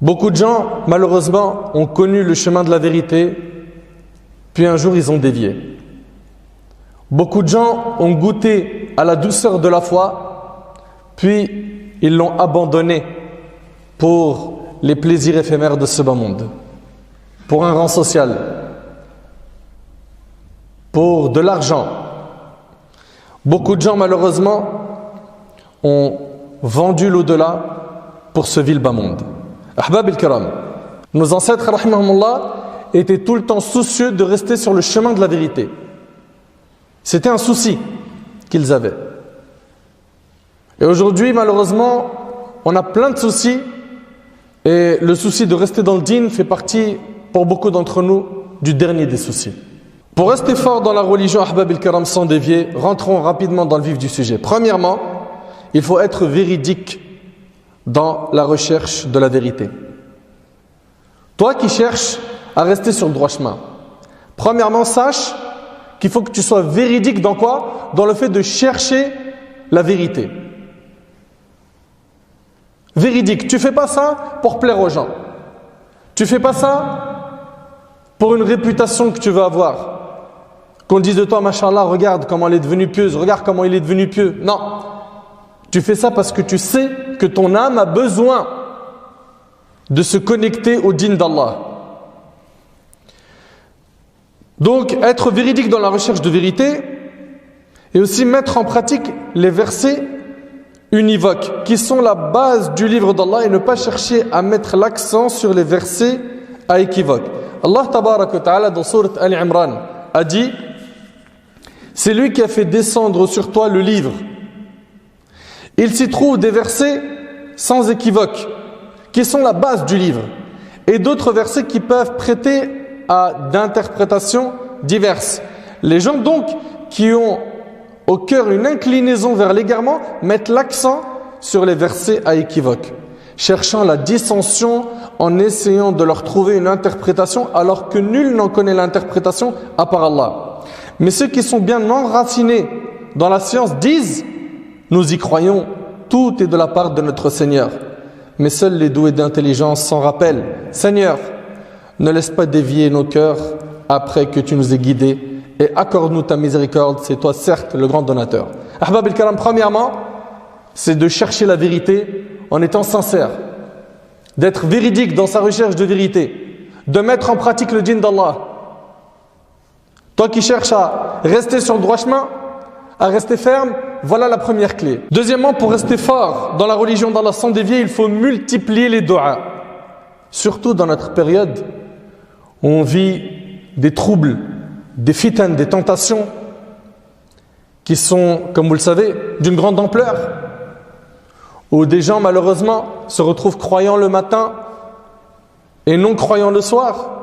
Beaucoup de gens, malheureusement, ont connu le chemin de la vérité, puis un jour ils ont dévié. Beaucoup de gens ont goûté à la douceur de la foi, puis ils l'ont abandonnée pour les plaisirs éphémères de ce bas monde, pour un rang social, pour de l'argent. Beaucoup de gens, malheureusement, ont vendu l'au-delà pour ce vil bas monde. Ahbab al-Kiram, nos ancêtres, rahimahumullah, étaient tout le temps soucieux de rester sur le chemin de la vérité. C'était un souci qu'ils avaient. Et aujourd'hui, malheureusement, on a plein de soucis, et le souci de rester dans le dîn fait partie, pour beaucoup d'entre nous, du dernier des soucis. Pour rester fort dans la religion, Ahbab al-Kiram, sans dévier, rentrons rapidement dans le vif du sujet. Premièrement, il faut être véridique dans la recherche de la vérité. Toi qui cherches à rester sur le droit chemin, premièrement, sache qu'il faut que tu sois véridique dans quoi? Dans le fait de chercher la vérité. Véridique, tu fais pas ça pour plaire aux gens. Tu fais pas ça pour une réputation que tu veux avoir. Qu'on dise de toi, machallah, regarde comment elle est devenue pieuse, regarde comment il est devenu pieux. Non. Tu fais ça parce que tu sais que ton âme a besoin de se connecter au dîn d'Allah. Donc, être véridique dans la recherche de vérité et aussi mettre en pratique les versets univoques qui sont la base du livre d'Allah et ne pas chercher à mettre l'accent sur les versets à équivoque. Allah tabarak wa ta'ala dans sourate Ali Imran a dit: c'est lui qui a fait descendre sur toi le livre. Il s'y trouve des versets sans équivoque, qui sont la base du livre, et d'autres versets qui peuvent prêter à d'interprétations diverses. Les gens donc qui ont au cœur une inclinaison vers l'égarement mettent l'accent sur les versets à équivoque, cherchant la dissension en essayant de leur trouver une interprétation alors que nul n'en connaît l'interprétation à part Allah. Mais ceux qui sont bien enracinés dans la science disent: nous y croyons, tout est de la part de notre Seigneur. Mais seuls les doués d'intelligence s'en rappellent. Seigneur, ne laisse pas dévier nos cœurs après que tu nous aies guidés et accorde-nous ta miséricorde, c'est toi certes le grand donateur. Ahbab al-Kiram, premièrement, c'est de chercher la vérité en étant sincère, d'être véridique dans sa recherche de vérité, de mettre en pratique le dîn d'Allah. Toi qui cherches à rester sur le droit chemin, à rester ferme, voilà la première clé. Deuxièmement, pour rester fort dans la religion d'Allah sans dévier, il faut multiplier les du'as. Surtout dans notre période où on vit des troubles, des fitan, des tentations qui sont, comme vous le savez, d'une grande ampleur, où des gens malheureusement se retrouvent croyants le matin et non croyants le soir.